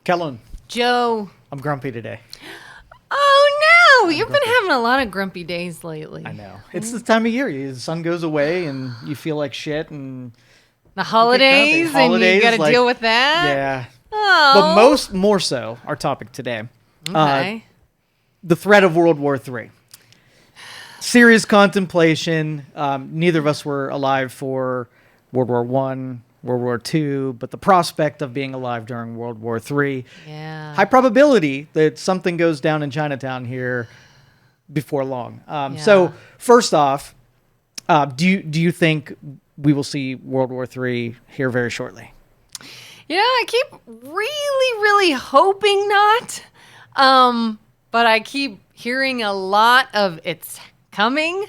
Kelin, Joe. I'm grumpy today. Oh, no. You've been having a lot of grumpy days lately. I know. It's the time of year. The sun goes away and you feel like shit. And The holidays, and you got to deal with that? Yeah. Oh. But more so, our topic today. Okay. The threat of World War III. Serious contemplation. Neither of us were alive for World War I, World War II, but the prospect of being alive during World War III. Yeah. High probability that something goes down in Chinatown here before long. So first off, do you think we will see World War III here very shortly? I keep really, really hoping not. But I keep hearing a lot of it's coming.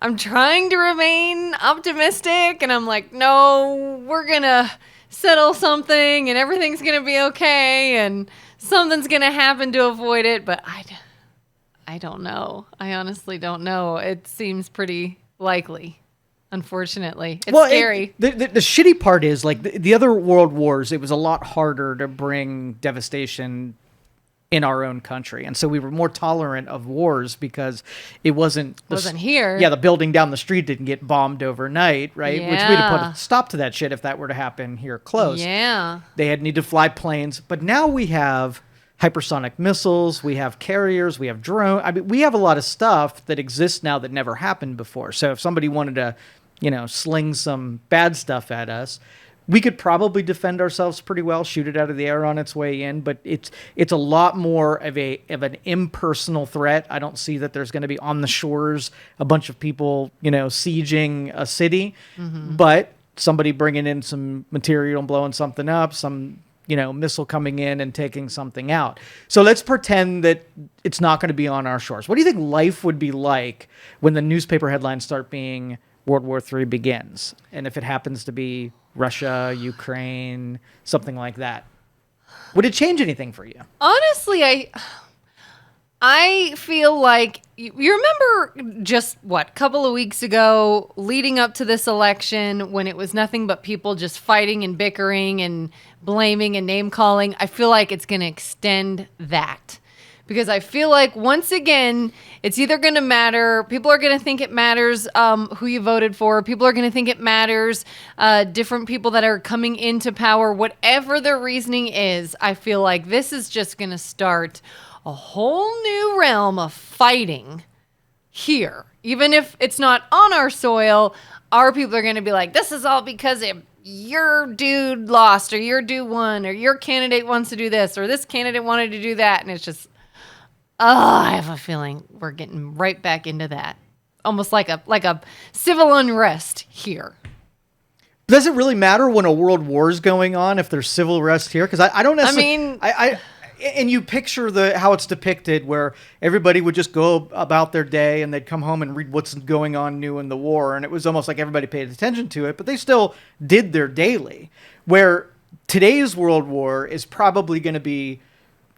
I'm trying to remain optimistic, and I'm like, no, we're going to settle something, and everything's going to be okay, and something's going to happen to avoid it. But I don't know. I honestly don't know. It seems pretty likely. Unfortunately, it's scary. The shitty part is, like, the other world wars, it was a lot harder to bring devastation in our own country, and so we were more tolerant of wars because it wasn't here. Yeah, the building down the street didn't get bombed overnight, right? Yeah. Which we'd have put a stop to that shit if that were to happen here close. Yeah, they had need to fly planes, but now we have hypersonic missiles, we have carriers, we have drones. I mean, we have a lot of stuff that exists now that never happened before. So if somebody wanted to, sling some bad stuff at us, we could probably defend ourselves pretty well, shoot it out of the air on its way in, but it's a lot more of an impersonal threat. I don't see that there's going to be on the shores a bunch of people, sieging a city, but somebody bringing in some material and blowing something up, some missile coming in and taking something out. So let's pretend that it's not going to be on our shores. What do you think life would be like when the newspaper headlines start being World War III begins? And if it happens to be Russia, Ukraine, something like that, would it change anything for you? Honestly, I feel like you remember just a couple of weeks ago leading up to this election when it was nothing but people just fighting and bickering and blaming and name calling. I feel like it's going to extend that. Because I feel like, once again, it's either going to matter. People are going to think it matters who you voted for. People are going to think it matters different people that are coming into power. Whatever the reasoning is, I feel like this is just going to start a whole new realm of fighting here. Even if it's not on our soil, our people are going to be like, this is all because your dude lost, or your dude won, or your candidate wants to do this, or this candidate wanted to do that. And it's just... I have a feeling we're getting right back into that. Almost like a civil unrest here. Does it really matter when a world war is going on if there's civil unrest here? Because I don't necessarily... and you picture how it's depicted, where everybody would just go about their day and they'd come home and read what's going on new in the war. And it was almost like everybody paid attention to it, but they still did their daily. Where today's world war is probably going to be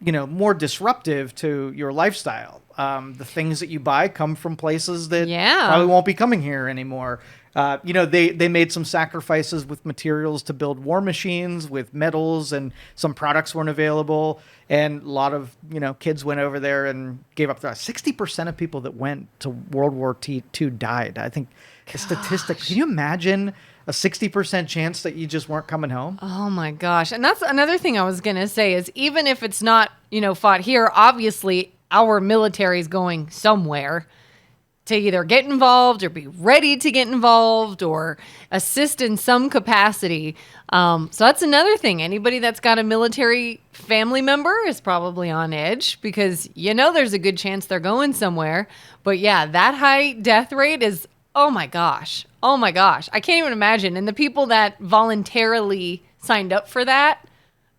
more disruptive to your lifestyle. The things that you buy come from places that probably won't be coming here anymore. They made some sacrifices with materials to build war machines with metals, and some products weren't available. And a lot of, kids went over there and gave up. 60% of people that went to World War II died. I think the statistic, can you imagine a 60% chance that you just weren't coming home? Oh my gosh. And that's another thing I was going to say is, even if it's not, fought here, obviously our military is going somewhere to either get involved or be ready to get involved or assist in some capacity. So that's another thing. Anybody that's got a military family member is probably on edge, because there's a good chance they're going somewhere. But yeah, that high death rate is, oh my gosh. I can't even imagine. And the people that voluntarily signed up for that,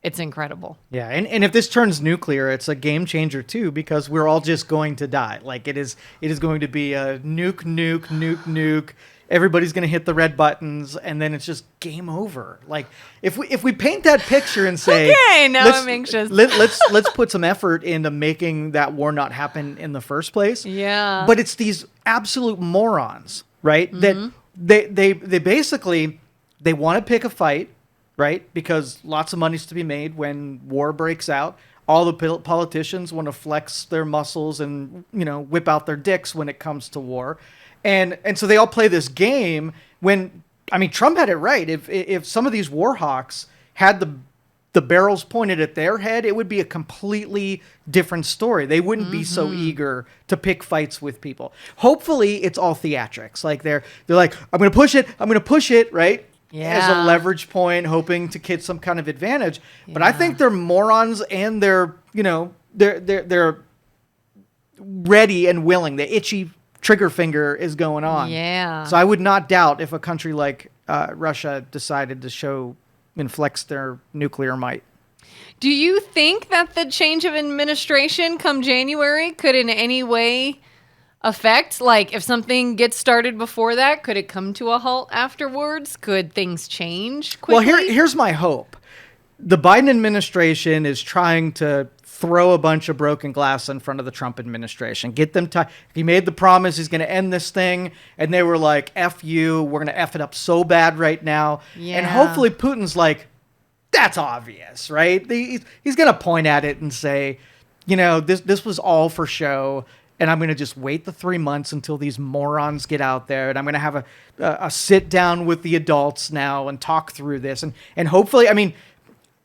it's incredible. Yeah, and if this turns nuclear, it's a game changer too, because we're all just going to die. Like, it is going to be a nuke. Everybody's going to hit the red buttons, and then it's just game over. Like, if we paint that picture and say, okay, now I'm anxious. Let's put some effort into making that war not happen in the first place. Yeah. But it's these absolute morons, right? Mm-hmm. That they basically, they want to pick a fight. right? Because lots of money's to be made when war breaks out. All the politicians want to flex their muscles and, whip out their dicks when it comes to war. And so they all play this game when, Trump had it right. If some of these war hawks had the barrels pointed at their head, it would be a completely different story. They wouldn't be so eager to pick fights with people. Hopefully it's all theatrics. Like they're like, I'm going to push it, right? As a leverage point, hoping to get some kind of advantage. But I think they're morons and they're ready and willing. The itchy trigger finger is going on. Yeah. So I would not doubt if a country like Russia decided to show and flex their nuclear might. Do you think that the change of administration come January could in any way affect, like if something gets started before that, could it come to a halt afterwards? Could things change quickly? Well, here's my hope. The Biden administration is trying to throw a bunch of broken glass in front of the Trump administration. Get them he made the promise he's going to end this thing, and they were like, F you, we're going to F it up so bad right now. Yeah. And hopefully Putin's like, that's obvious, right? He's going to point at it and say, this was all for show. And I'm going to just wait the 3 months until these morons get out there. And I'm going to have a sit down with the adults now and talk through this. And hopefully,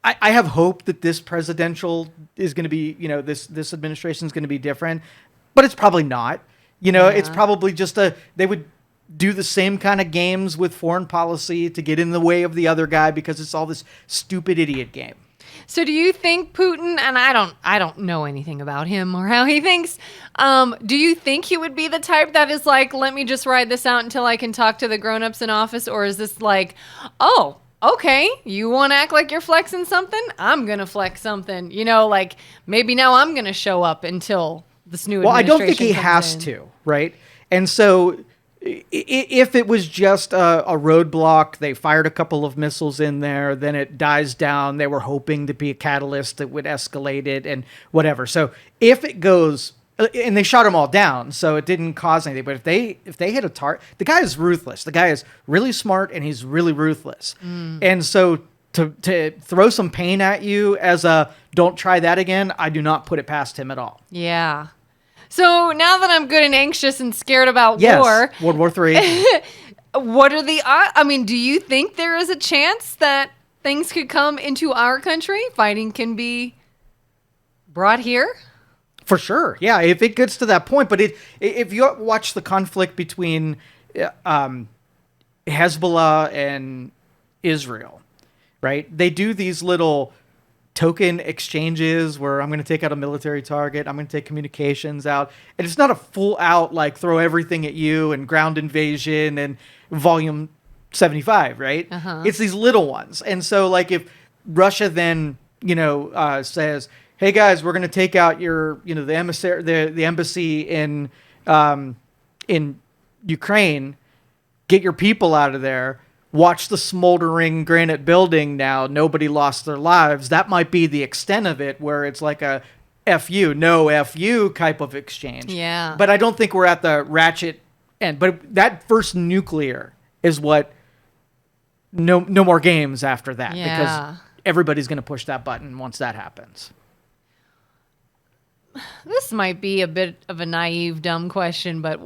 I have hope that this presidential is going to be, this administration is going to be different. But it's probably not. It's probably just they would do the same kind of games with foreign policy to get in the way of the other guy because it's all this stupid idiot game. So do you think Putin, and I don't know anything about him or how he thinks, do you think he would be the type that is like, let me just ride this out until I can talk to the grown-ups in office? Or is this like, oh, okay, you want to act like you're flexing something? I'm going to flex something. Like maybe now I'm going to show up until this new administration I don't think he has to, right? And so if it was just a roadblock, they fired a couple of missiles in there, then it dies down. They were hoping to be a catalyst that would escalate it and whatever. So if it goes, and they shot them all down, so it didn't cause anything. But if they hit a target, the guy is ruthless. The guy is really smart and he's really ruthless. And so to throw some pain at you as a don't try that again, I do not put it past him at all. Yeah. So now that I'm good and anxious and scared about war, World War III. What are the odds? Do you think there is a chance that things could come into our country? Fighting can be brought here? For sure. Yeah, if it gets to that point. But if you watch the conflict between Hezbollah and Israel, right? They do these little token exchanges where I'm going to take out a military target, I'm going to take communications out, and it's not a full out like throw everything at you and ground invasion and volume 75, right? It's these little ones. And so like if Russia then says, hey guys, we're going to take out your the emissary, the embassy in Ukraine, get your people out of there. Watch the smoldering granite building now. Nobody lost their lives. That might be the extent of it, where it's like a F you, no F you type of exchange. Yeah. But I don't think we're at the ratchet end. But that first nuclear is what no more games after that. Yeah. Because everybody's going to push that button once that happens. This might be a bit of a naive, dumb question, but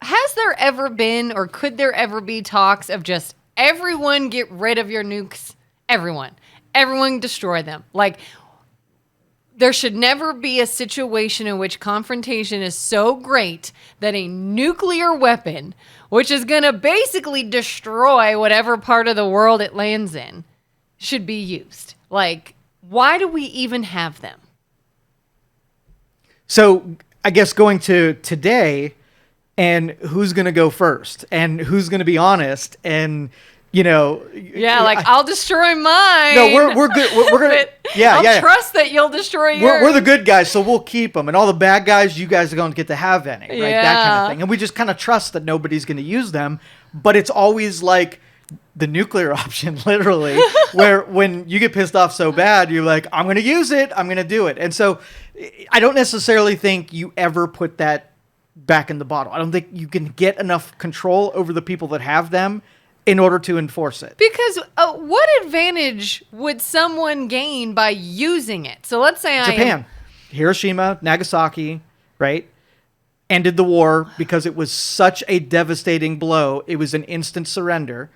has there ever been or could there ever be talks of just everyone get rid of your nukes? Everyone destroy them. Like, there should never be a situation in which confrontation is so great that a nuclear weapon, which is going to basically destroy whatever part of the world it lands in, should be used. Like, why do we even have them? So I guess going to today, and who's going to go first, and who's going to be honest, and I'll destroy mine. No, we're good. We're gonna I'll trust that you'll destroy yours. We're the good guys, so we'll keep them, and all the bad guys, you guys are going to get to have any, right? Yeah. That kind of thing, and we just kind of trust that nobody's going to use them, but it's always like the nuclear option, literally, where when you get pissed off so bad, you're like, I'm going to use it, I'm going to do it, and so I don't necessarily think you ever put that back in the bottle. I don't think you can get enough control over the people that have them in order to enforce it. Because what advantage would someone gain by using it? So let's say Japan, Hiroshima, Nagasaki, right? Ended the war because it was such a devastating blow. It was an instant surrender,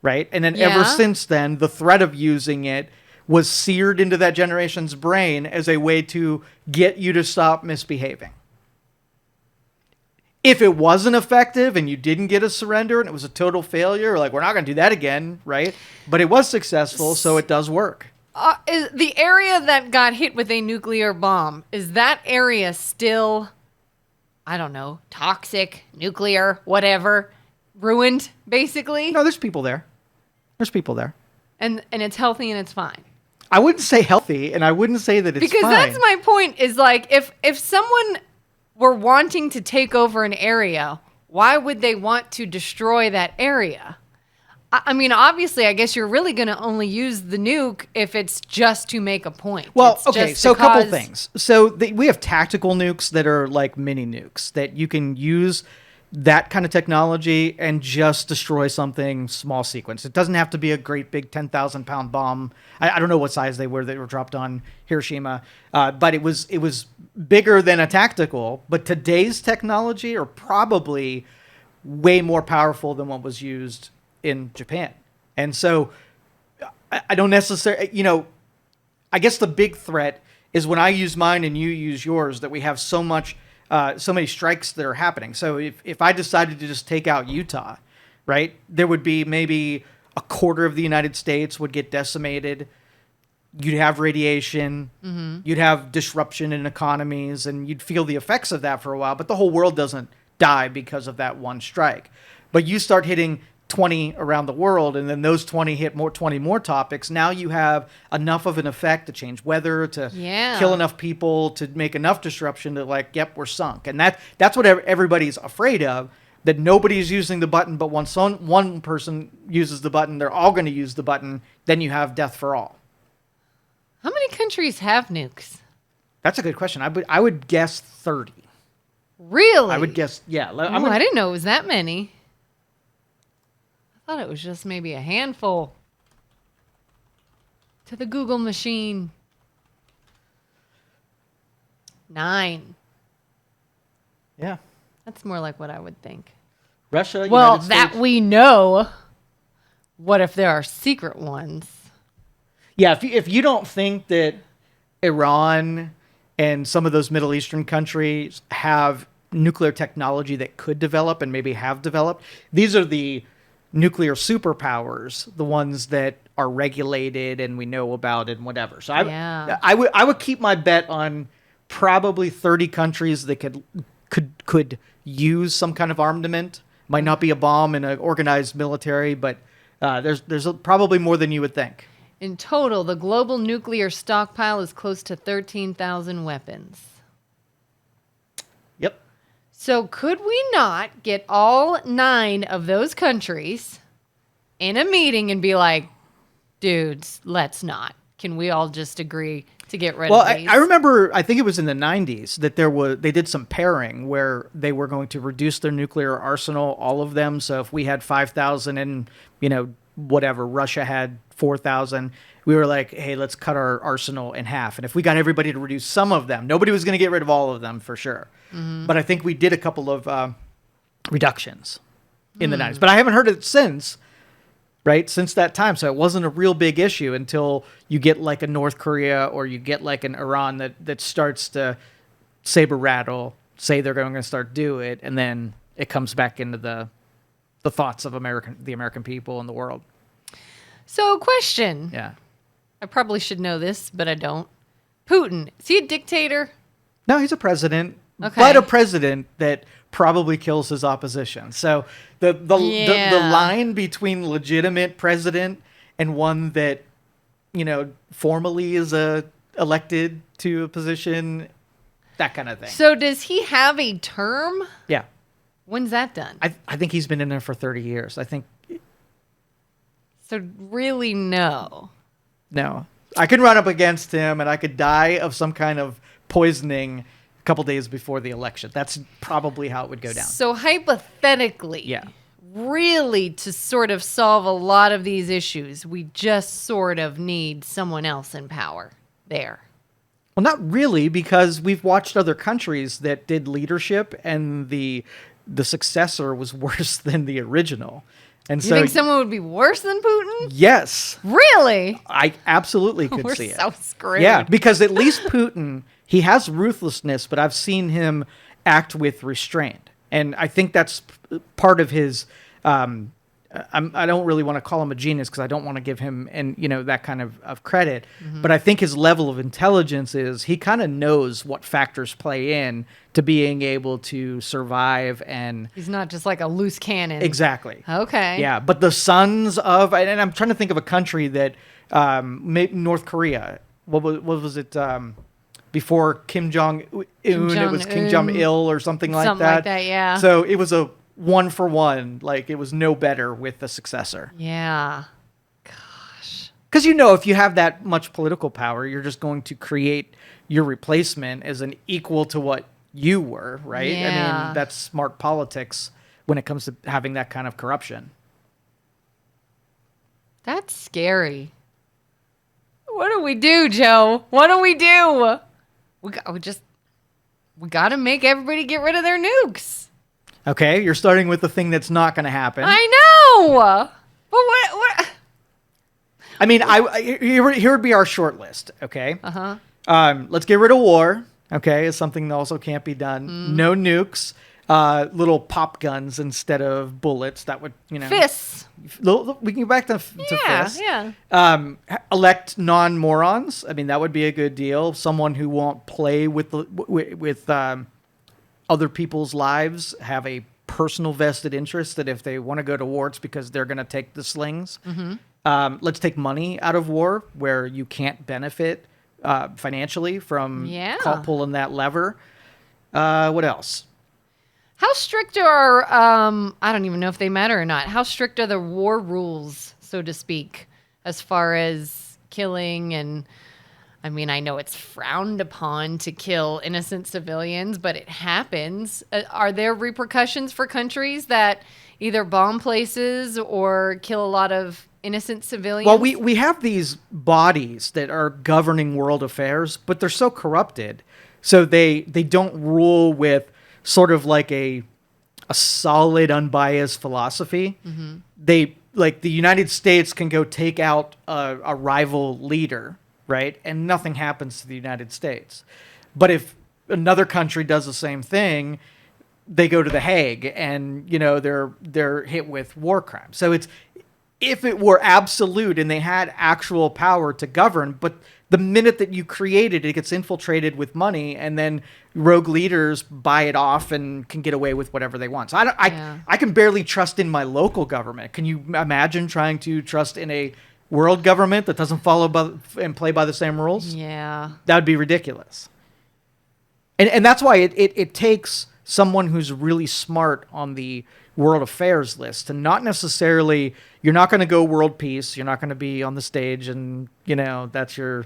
right? And then ever since then, the threat of using it was seared into that generation's brain as a way to get you to stop misbehaving. If it wasn't effective and you didn't get a surrender and it was a total failure, like, we're not going to do that again, right? But it was successful, so it does work. Is the area that got hit with a nuclear bomb, is that area still, I don't know, toxic, nuclear, whatever, ruined, basically? No, there's people there. There's people there. And it's healthy and it's fine. I wouldn't say healthy, and I wouldn't say that it's because fine. That's my point, is like, if someone were wanting to take over an area, why would they want to destroy that area? I mean, obviously, I guess you're really going to only use the nuke if it's just to make a point. Well, okay, so a couple things. So we have tactical nukes that are like mini nukes that you can use that kind of technology and just destroy something small sequence. It doesn't have to be a great big 10,000 pound bomb. I don't know what size they were dropped on Hiroshima, but it was bigger than a tactical. But today's technology are probably way more powerful than what was used in Japan. And so I don't necessarily, I guess the big threat is when I use mine and you use yours, that we have so many strikes that are happening. So if I decided to just take out Utah, right, there would be maybe a quarter of the United States would get decimated. You'd have radiation. Mm-hmm. You'd have disruption in economies, and you'd feel the effects of that for a while. But the whole world doesn't die because of that one strike. But you start hitting 20 around the world, and then those 20 hit 20 more topics. Now you have enough of an effect to change weather, to kill enough people, to make enough disruption to like, yep, we're sunk. And that's what everybody's afraid of, that nobody's using the button, but once one person uses the button, they're all going to use the button. Then you have death for all. How many countries have nukes? That's a good question. I would guess 30. Really? I would guess, yeah. I didn't know it was that many. I thought it was just maybe a handful. To the Google machine. 9. Yeah. That's more like what I would think. Russia, Well, United that States. we know. What if there are secret ones? Yeah, if you don't think that Iran and some of those Middle Eastern countries have nuclear technology that could develop and maybe have developed, these are the nuclear superpowers, the ones that are regulated and we know about and whatever. So I would keep my bet on probably 30 countries that could use some kind of armament. Might not be a bomb in an organized military, but there's probably more than you would think. In total, the global nuclear stockpile is close to 13,000 weapons. Yep. So could we not get all 9 of those countries in a meeting and be like, dudes, let's not. Can we all just agree to get rid of these? I remember, I think it was in the 90s, that they did some pairing where they were going to reduce their nuclear arsenal, all of them. So if we had 5,000 and, whatever, Russia had 4,000, we were like, hey, let's cut our arsenal in half. And if we got everybody to reduce some of them, nobody was going to get rid of all of them for sure. Mm-hmm. But I think we did a couple of reductions in the 90s. But I haven't heard it since that time. So it wasn't a real big issue until you get like a North Korea or you get like an Iran that starts to saber rattle, say they're going to start do it, and then it comes back into the thoughts of the American people and the world. So, question. Yeah. I probably should know this, but I don't. Putin, is he a dictator? No, he's a president. Okay. But a president that probably kills his opposition. So the line between legitimate president and one that, formally is elected to a position, that kind of thing. So does he have a term? Yeah. When's that done? I think he's been in there for 30 years. I think. So really, no. No. I could run up against him and I could die of some kind of poisoning a couple days before the election. That's probably how it would go down. So hypothetically, really, to sort of solve a lot of these issues, we just sort of need someone else in power there. Well, not really, because we've watched other countries that did leadership, and the successor was worse than the original. And you think someone would be worse than Putin? Yes. Really? I absolutely could see it. We're so screwed. Yeah, because at least Putin, he has ruthlessness, but I've seen him act with restraint. And I think that's part of his... I don't really want to call him a genius because I don't want to give him that kind of credit. Mm-hmm. But I think his level of intelligence is he kind of knows what factors play in to being able to survive. And he's not just like a loose cannon. Exactly. Okay. Yeah, but the sons of, and I'm trying to think of a country that North Korea. What was it? Before Kim Jong-un, it was Kim Jong-il or something like that. Something like that, yeah. So it was a 1-for-1, like it was no better with the successor. Yeah. Gosh. Because if you have that much political power, you're just going to create your replacement as an equal to what you were, right? Yeah. I mean, that's smart politics when it comes to having that kind of corruption. That's scary. What do we do, Joe? What do we do? We got to make everybody get rid of their nukes. Okay, you're starting with the thing that's not going to happen. I know, but what? I mean, here would be our short list. Okay. Let's get rid of war. Okay, is something that also can't be done. No nukes. Little pop guns instead of bullets. That would fists. We can go back to fists. Yeah. Elect non-morons. I mean, that would be a good deal. Someone who won't play with other people's lives, have a personal vested interest that if they want to go to war, it's because they're going to take the slings. Mm-hmm. Let's take money out of war where you can't benefit financially from pulling that lever. What else? How strict are, I don't even know if they matter or not, how strict are the war rules, so to speak, as far as killing and... I mean, I know it's frowned upon to kill innocent civilians, but it happens. Are there repercussions for countries that either bomb places or kill a lot of innocent civilians? Well, we have these bodies that are governing world affairs, but they're so corrupted. So they don't rule with sort of like a solid, unbiased philosophy. Mm-hmm. The United States can go take out a rival leader, right? And nothing happens to the United States. But if another country does the same thing, they go to The Hague and, they're hit with war crimes. So if it were absolute and they had actual power to govern, but the minute that you create it, it gets infiltrated with money and then rogue leaders buy it off and can get away with whatever they want. So I can barely trust in my local government. Can you imagine trying to trust in a world government that doesn't follow and play by the same rules? Yeah. That would be ridiculous. And that's why it takes someone who's really smart on the world affairs list to not necessarily, you're not going to go world peace. You're not going to be on the stage and, that's your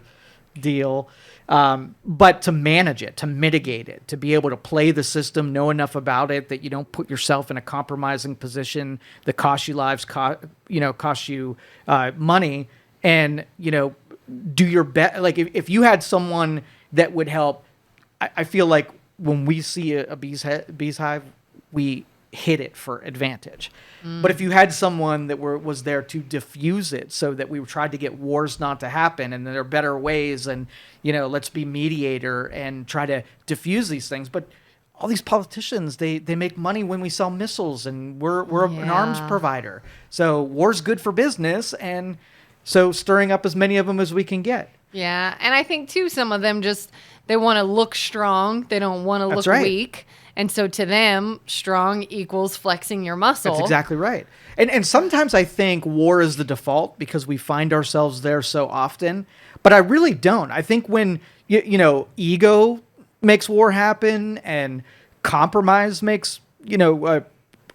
deal. But to manage it, to mitigate it, to be able to play the system, know enough about it that you don't put yourself in a compromising position that costs you lives, costs you money, and, do your best. Like if you had someone that would help, I feel like when we see a bee's hive, we hit it for advantage. But if you had someone that was there to diffuse it so that we tried to get wars not to happen and there are better ways and, let's be mediator and try to diffuse these things. But all these politicians, they make money when we sell missiles and we're an arms provider. So war's good for business. And so stirring up as many of them as we can get. Yeah. And I think too, some of them they want to look strong. They don't want to look weak. And so to them, strong equals flexing your muscle. That's exactly right. And sometimes I think war is the default because we find ourselves there so often. But I really don't. I think when, ego makes war happen and compromise makes,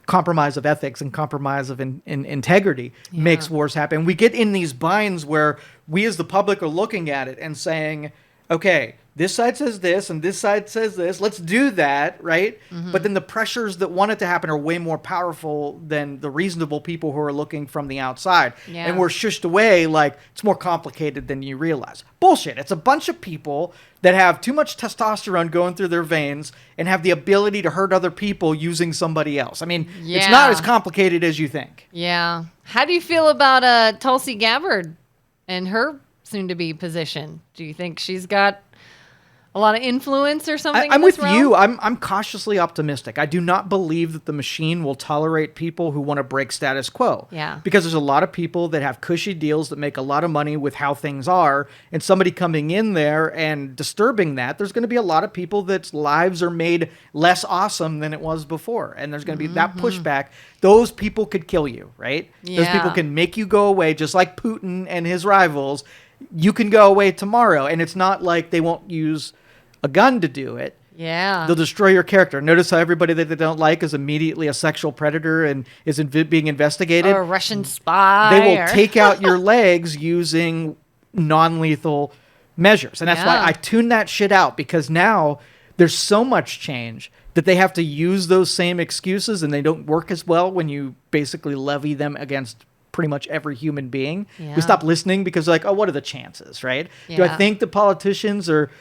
compromise of ethics and compromise of integrity makes wars happen. We get in these binds where we as the public are looking at it and saying, okay, this side says this and this side says this. Let's do that, right? Mm-hmm. But then the pressures that want it to happen are way more powerful than the reasonable people who are looking from the outside. Yeah. And we're shushed away like it's more complicated than you realize. Bullshit. It's a bunch of people that have too much testosterone going through their veins and have the ability to hurt other people using somebody else. I mean, it's not as complicated as you think. Yeah. How do you feel about Tulsi Gabbard and her soon-to-be position? Do you think she's got a lot of influence or something? I'm with you. I'm cautiously optimistic. I do not believe that the machine will tolerate people who want to break status quo. Yeah. Because there's a lot of people that have cushy deals that make a lot of money with how things are, and somebody coming in there and disturbing that, there's going to be a lot of people that's lives are made less awesome than it was before, and there's going to be that pushback. Those people could kill you, right? Yeah. Those people can make you go away, just like Putin and his rivals. You can go away tomorrow, and it's not like they won't use a gun to do it. Yeah. They'll destroy your character. Notice how everybody that they don't like is immediately a sexual predator and is being investigated. Or a Russian spy. They will take out your legs using non-lethal measures. And that's why I tune that shit out, because now there's so much change that they have to use those same excuses, and they don't work as well when you basically levy them against pretty much every human being. Yeah. We stop listening because like, oh, what are the chances, right? Yeah. Do I think the politicians are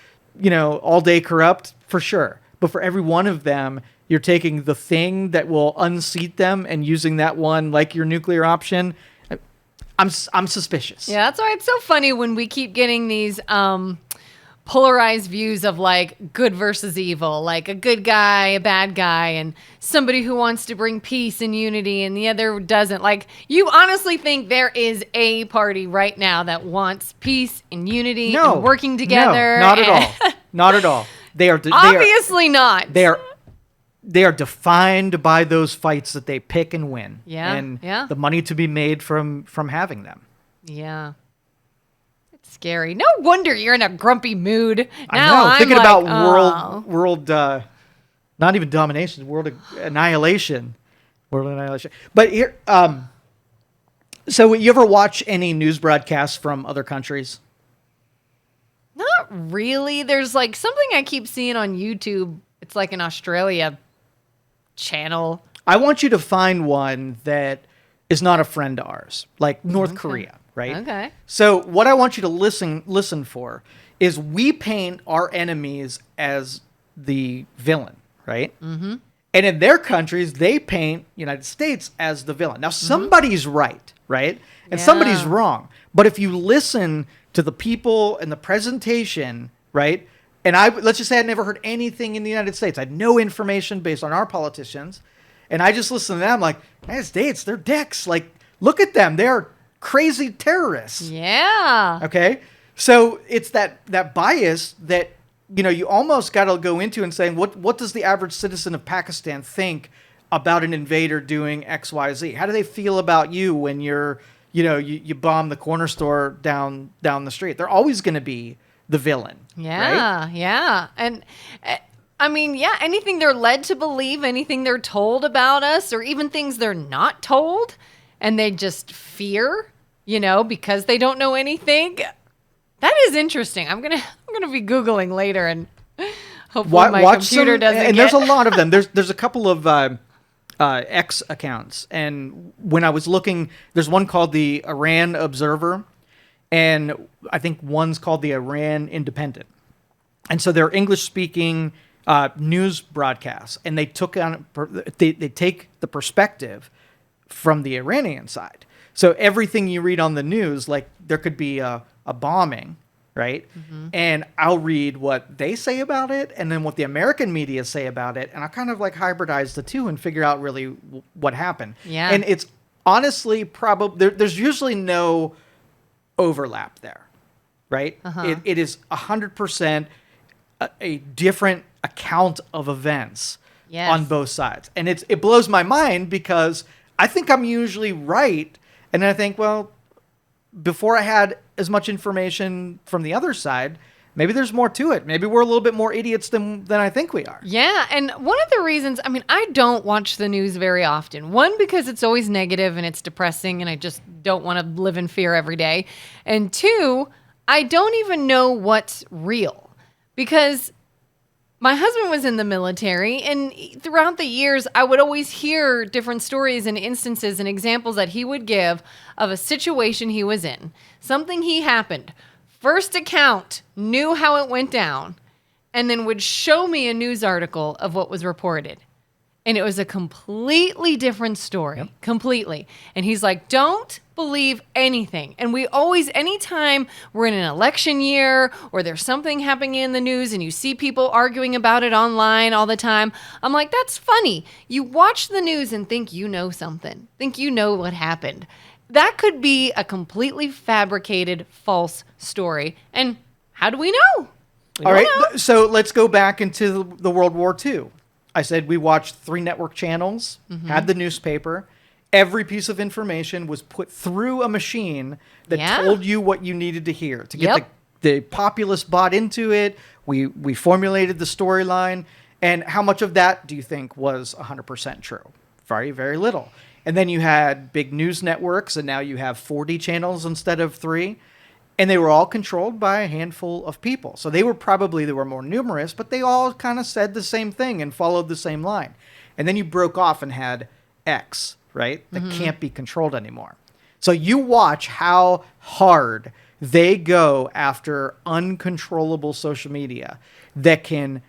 all day corrupt? For sure. But for every one of them, you're taking the thing that will unseat them and using that one like your nuclear option. I'm suspicious. Yeah, that's why it's so funny when we keep getting these polarized views of like good versus evil, like a good guy, a bad guy, and somebody who wants to bring peace and unity and the other doesn't. Like, you honestly think there is a party right now that wants peace and unity and working together? No, not at all. Not at all. They are obviously not. They are defined by those fights that they pick and win. Yeah. And the money to be made from having them. Yeah. Scary. No wonder you're in a grumpy mood. Now I know. I'm Thinking like, about world, not even domination, world annihilation. World annihilation. But here, so you ever watch any news broadcasts from other countries? Not really. There's like something I keep seeing on YouTube. It's like an Australia channel. I want you to find one that is not a friend of ours, like North Korea. Right? Okay. So what I want you to listen for is we paint our enemies as the villain, right? Mm-hmm. And in their countries, they paint United States as the villain. Now, somebody's right? And somebody's wrong. But if you listen to the people and the presentation, right? And let's just say I'd never heard anything in the United States. I had no information based on our politicians. And I just listened to them like, United States, they're dicks. Like, look at them. They're crazy terrorists. Yeah. Okay. So it's that bias that, you almost got to go into and saying, what does the average citizen of Pakistan think about an invader doing X, Y, Z? How do they feel about you when you bomb the corner store down the street? They're always going to be the villain. Yeah. Right? Yeah. And I mean, anything they're led to believe, anything they're told about us, or even things they're not told and they just fear, because they don't know anything. That is interesting. I'm gonna be Googling later and hopefully my computer doesn't. And there's a lot of them. There's a couple of X accounts, and when I was looking, there's one called the Iran Observer, and I think one's called the Iran Independent, and so they're English-speaking news broadcasts, and they take the perspective from the Iranian side. So everything you read on the news, like there could be a bombing, right? Mm-hmm. And I'll read what they say about it and then what the American media say about it. And I kind of like hybridize the two and figure out really what happened. Yeah. And it's honestly probably, there's usually no overlap there, right? Uh-huh. It is 100% a different account of events on both sides. And it blows my mind because I think I'm usually right. And then I think, well, before I had as much information from the other side, maybe there's more to it. Maybe we're a little bit more idiots than I think we are. Yeah, and one of the reasons, I don't watch the news very often. One, because it's always negative and it's depressing and I just don't want to live in fear every day. And two, I don't even know what's real. Because my husband was in the military, and throughout the years, I would always hear different stories and instances and examples that he would give of a situation he was in. Something he happened. First account, knew how it went down, and then would show me a news article of what was reported. And it was a completely different story. Yep. Completely. And he's like, don't believe anything. And we always, anytime we're in an election year or there's something happening in the news and you see people arguing about it online all the time, I'm like, that's funny. You watch the news and think you know something, think you know what happened. That could be a completely fabricated, false story. And how do we know? All right. So let's go back into the World War II. I said we watched 3 network channels, had the newspaper. Every piece of information was put through a machine that told you what you needed to hear. To get the populace bought into it, we formulated the storyline. And how much of that do you think was 100% true? Very, very little. And then you had big news networks, and now you have 40 channels instead of 3. And they were all controlled by a handful of people. So they were more numerous, but they all kind of said the same thing and followed the same line. And then you broke off and had X, right? That can't be controlled anymore. So you watch how hard they go after uncontrollable social media that can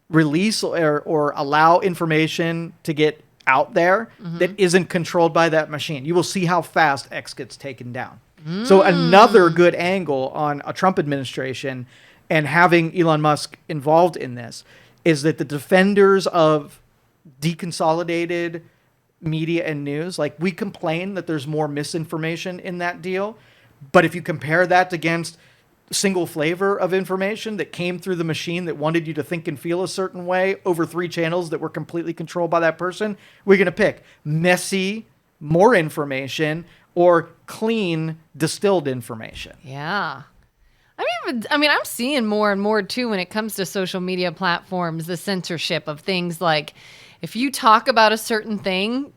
release or allow information to get out there that isn't controlled by that machine. You will see how fast X gets taken down. So another good angle on a Trump administration and having Elon Musk involved in this is that the defenders of deconsolidated media and news, like we complain that there's more misinformation in that deal. But if you compare that against single flavor of information that came through the machine that wanted you to think and feel a certain way over 3 channels that were completely controlled by that person, we're going to pick messy, more information, or clean, distilled information. Yeah. I mean, I'm seeing more and more, too, when it comes to social media platforms, the censorship of things like if you talk about a certain thing,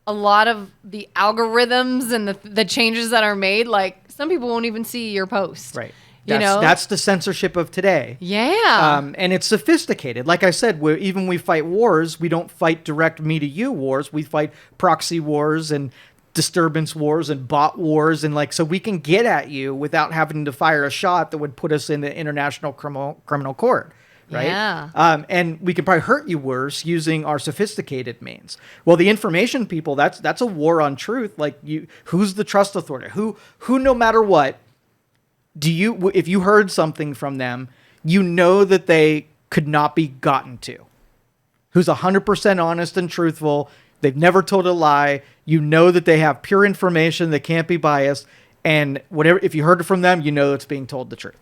a lot of the algorithms and the changes that are made, like some people won't even see your post. Right. That's the censorship of today. Yeah. And it's sophisticated. Like I said, even we fight wars, we don't fight direct me to you wars. We fight proxy wars and disturbance wars and bot wars, and so we can get at you without having to fire a shot that would put us in the international criminal court, right? Yeah. And we can probably hurt you worse using our sophisticated means. Well, the information people, that's a war on truth. Like who's the trust authority? Who no matter what, if you heard something from them, you know that they could not be gotten to. Who's 100% honest and truthful. They've never told a lie. You know that they have pure information that can't be biased. And whatever, if you heard it from them, you know it's being told the truth.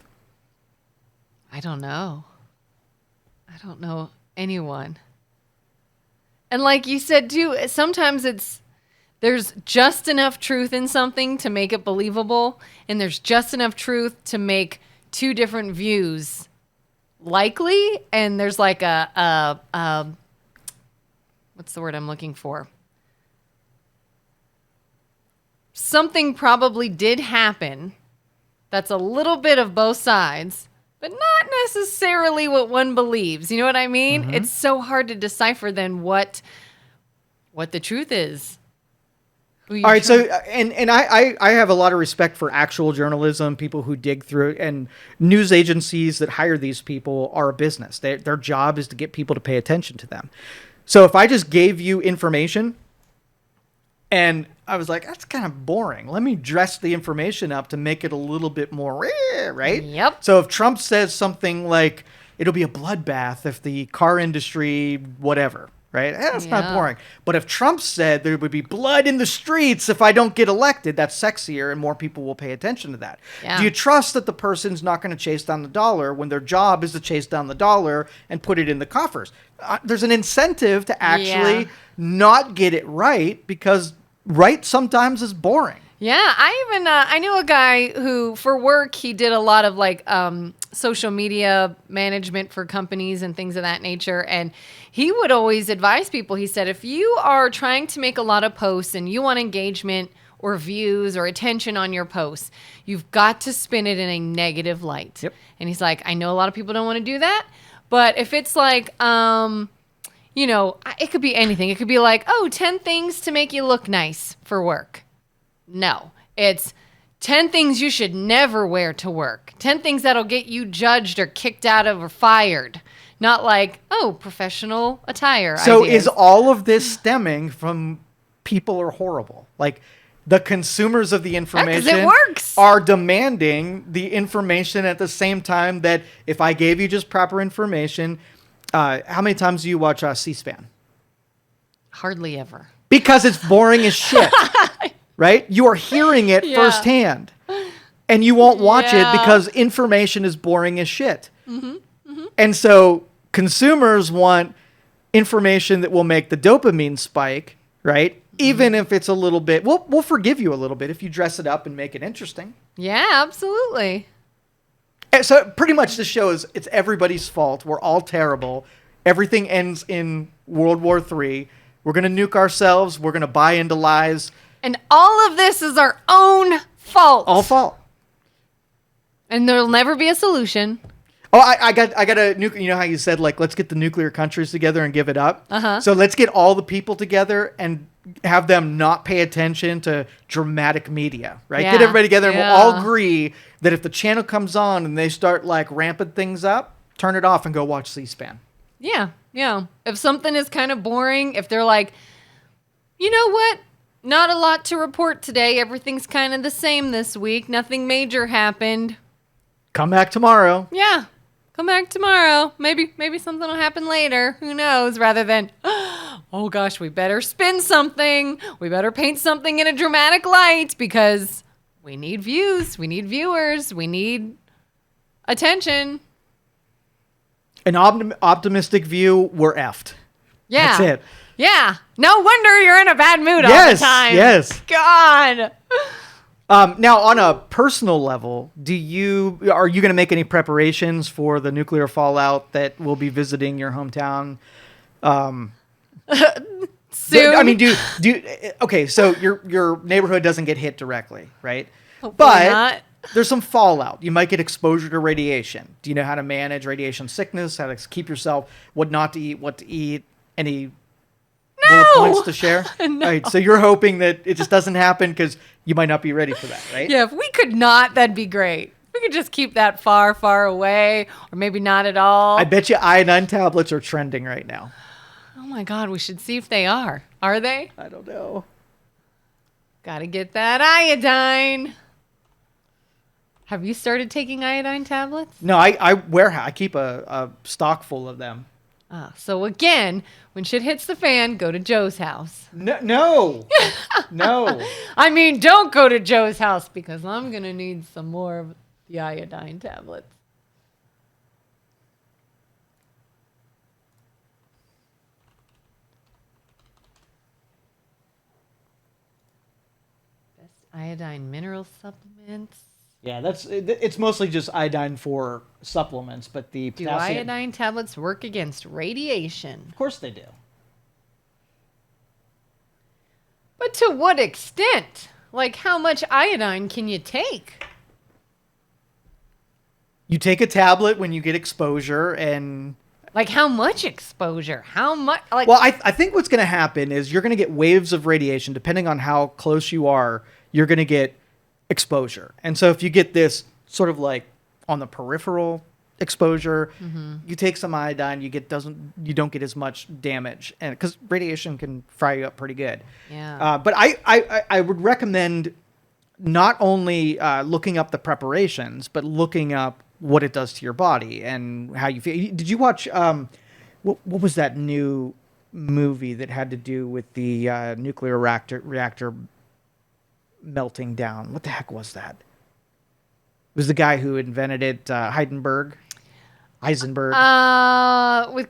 I don't know. I don't know anyone. And like you said, too, sometimes there's just enough truth in something to make it believable. And there's just enough truth to make 2 different views likely. And there's like what's the word I'm looking for? Something probably did happen that's a little bit of both sides, but not necessarily what one believes. You know what I mean? It's so hard to decipher then what the truth is. All right, so and I have a lot of respect for actual journalism, people who dig through it, and news agencies that hire these people are a business. Their job is to get people to pay attention to them. So if I just gave you information and I was like, that's kind of boring. Let me dress the information up to make it a little bit more, right? Yep. So if Trump says something like, it'll be a bloodbath if the car industry, whatever, right? That's not boring. But if Trump said there would be blood in the streets if I don't get elected, that's sexier and more people will pay attention to that. Yeah. Do you trust that the person's not going to chase down the dollar when their job is to chase down the dollar and put it in the coffers? There's an incentive to actually not get it right because right sometimes is boring. Yeah, I knew a guy who, for work, he did a lot of like social media management for companies and things of that nature. And he would always advise people. He said, if you are trying to make a lot of posts and you want engagement or views or attention on your posts, you've got to spin it in a negative light. Yep. And he's like, I know a lot of people don't want to do that, but if it's like, you know, it could be anything. It could be like, 10 things to make you look nice for work. No, it's 10 things you should never wear to work. 10 things that'll get you judged or kicked out of or fired. Not like, professional attire. So ideas. is all of this stemming from people are horrible? Like the consumers of the information it works. are demanding the information at the same time that if I gave you just proper information, how many times do you watch C-SPAN? Hardly ever. Because it's boring as shit, right? You are hearing it firsthand, and you won't watch it because information is boring as shit. Mm-hmm. Mm-hmm. And so consumers want information that will make the dopamine spike, right? Mm-hmm. Even if it's a little bit, we'll forgive you a little bit if you dress it up and make it interesting. Yeah, absolutely. So pretty much this show is, it's everybody's fault. We're all terrible. Everything ends in World War III. We're going to nuke ourselves. We're going to buy into lies. And all of this is our own fault. All fault. And there'll never be a solution. Oh, I got a nuclear. You know how you said, like, let's get the nuclear countries together and give it up? Uh-huh. So let's get all the people together and have them not pay attention to dramatic media, right? Yeah. Get everybody together and we'll all agree that if the channel comes on and they start, like, ramping things up, turn it off and go watch C-SPAN. Yeah, yeah. If something is kind of boring, if they're like, you know what? Not a lot to report today. Everything's kind of the same this week. Nothing major happened. Come back tomorrow. Yeah. Come back tomorrow. Maybe something will happen later. Who knows? Rather than, oh gosh, we better spin something. We better paint something in a dramatic light because we need views. We need viewers. We need attention. An optimistic view, we're effed. Yeah. That's it. Yeah. No wonder you're in a bad mood all the time. Yes. God. Now, on a personal level, are you going to make any preparations for the nuclear fallout that will be visiting your hometown? Soon. I mean, okay, so your neighborhood doesn't get hit directly, right? Hopefully but not. There's some fallout. You might get exposure to radiation. Do you know how to manage radiation sickness? How to keep yourself, what not to eat, what to eat? Any bullet points to share? No. All right, so you're hoping that it just doesn't happen because you might not be ready for that, right? Yeah, if we could not, that'd be great. We could just keep that far, far away, or maybe not at all. I bet you iodine tablets are trending right now. Oh my God, we should see if they are. Are they? I don't know. Gotta get that iodine. Have you started taking iodine tablets? No, I keep a stock full of them. So again, when shit hits the fan, go to Joe's house. No. I mean, don't go to Joe's house because I'm going to need some more of the iodine tablets. Best iodine mineral supplements. Yeah, it's mostly just iodine for supplements, but the potassium... Do iodine tablets work against radiation? Of course they do. But to what extent? Like, how much iodine can you take? You take a tablet when you get exposure and... Like, how much exposure? How much? Like, well, I think what's going to happen is you're going to get waves of radiation. Depending on how close you are, you're going to get exposure. And so if you get this sort of like on the peripheral exposure, you take some iodine, you don't get as much damage, and because radiation can fry you up pretty good. Yeah. But I would recommend not only looking up the preparations, but looking up what it does to your body and how you feel. Did you watch what was that new movie that had to do with the nuclear reactor melting down? What the heck was that? It was the guy who invented it, Eisenberg. With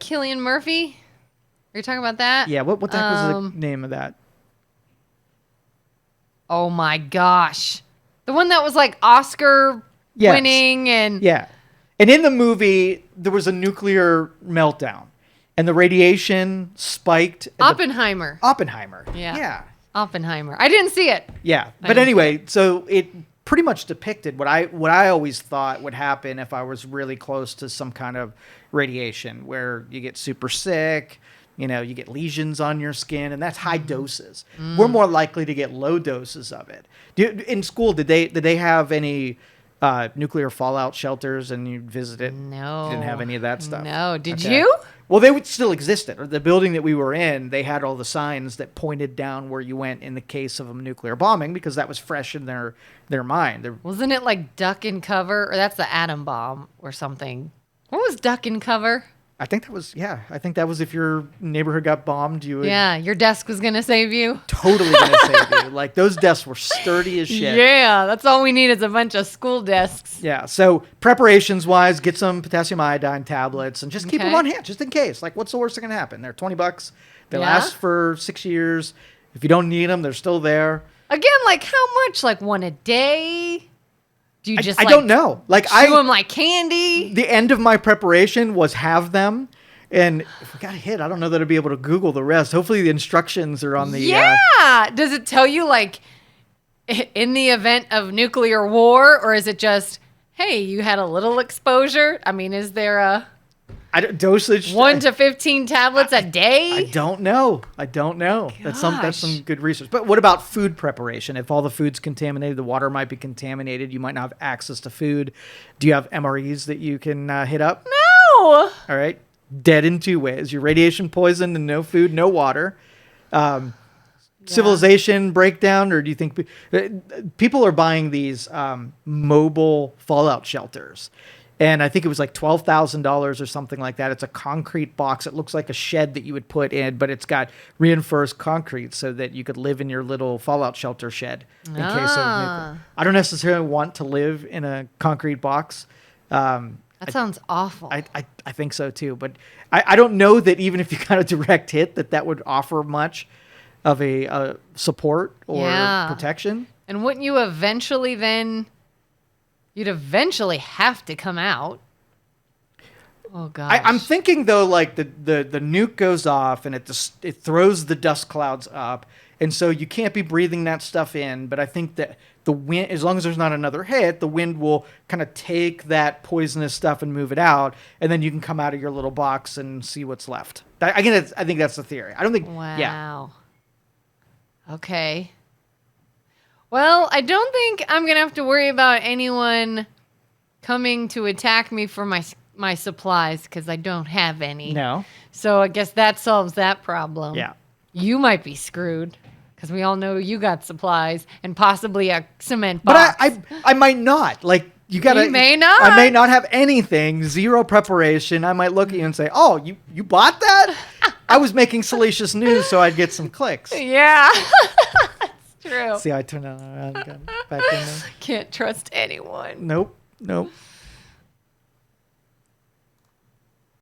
Cillian Murphy? Are you talking about that? Yeah, what the heck was the name of that? Oh my gosh. The one that was like Oscar winning and... Yeah. And in the movie, there was a nuclear meltdown. And the radiation spiked. Oppenheimer. Oppenheimer. Yeah. Yeah. Oppenheimer. I didn't see it. Yeah. But anyway, so it pretty much depicted what I always thought would happen if I was really close to some kind of radiation, where you get super sick, you get lesions on your skin, and that's high doses. We're more likely to get low doses of it. In school, did they have any nuclear fallout shelters, and you visited? No. You didn't have any of that stuff? No. Did you? Well, they would still existed. Or the building that we were in, they had all the signs that pointed down where you went in the case of a nuclear bombing, because that was fresh in their mind. Wasn't it like duck and cover? Or that's the atom bomb or something. What was duck and cover? I think that was if your neighborhood got bombed, you would... Yeah, your desk was going to save you. Totally going to save you. Like, those desks were sturdy as shit. Yeah, that's all we need is a bunch of school desks. Yeah, so preparations-wise, get some potassium iodine tablets and just keep them on hand, just in case. Like, what's the worst that can happen? They're $20. They last for 6 years. If you don't need them, they're still there. Again, like, how much? Like, one a day? Do you just, I don't know. Like, chew them like candy? The end of my preparation was have them. And if we got hit, I don't know that I'd be able to Google the rest. Hopefully the instructions are on the... Yeah! Does it tell you, like, in the event of nuclear war? Or is it just, hey, you had a little exposure? I mean, is there a... dosage... 1 to 15 tablets a day? I don't know. That's some good research. But what about food preparation? If all the food's contaminated, the water might be contaminated. You might not have access to food. Do you have MREs that you can hit up? No. All right. Dead in 2 ways. You're radiation poisoned and no food, no water. Civilization breakdown, or do you think people are buying these mobile fallout shelters? And I think it was like $12,000 or something like that. It's a concrete box. It looks like a shed that you would put in, but it's got reinforced concrete so that you could live in your little fallout shelter shed in case of nuclear. I don't necessarily want to live in a concrete box. That sounds awful. I think so too. But I don't know that even if you got a direct hit, that would offer much of a support or protection. And wouldn't you eventually then... You'd eventually have to come out. Oh, gosh. I'm thinking, though, like the nuke goes off and it throws the dust clouds up. And so you can't be breathing that stuff in. But I think that the wind, as long as there's not another hit, the wind will kind of take that poisonous stuff and move it out. And then you can come out of your little box and see what's left. I think that's the theory. I don't think... Wow. Yeah. Okay. Well, I don't think I'm going to have to worry about anyone coming to attack me for my supplies, because I don't have any. No. So I guess that solves that problem. Yeah. You might be screwed, because we all know you got supplies and possibly a cement box. But I might not. Like, you may not. I may not have anything, zero preparation. I might look at you and say, oh, you bought that? I was making salacious news so I'd get some clicks. Yeah. True. See, I turned it around again. Back in there. Can't trust anyone. Nope.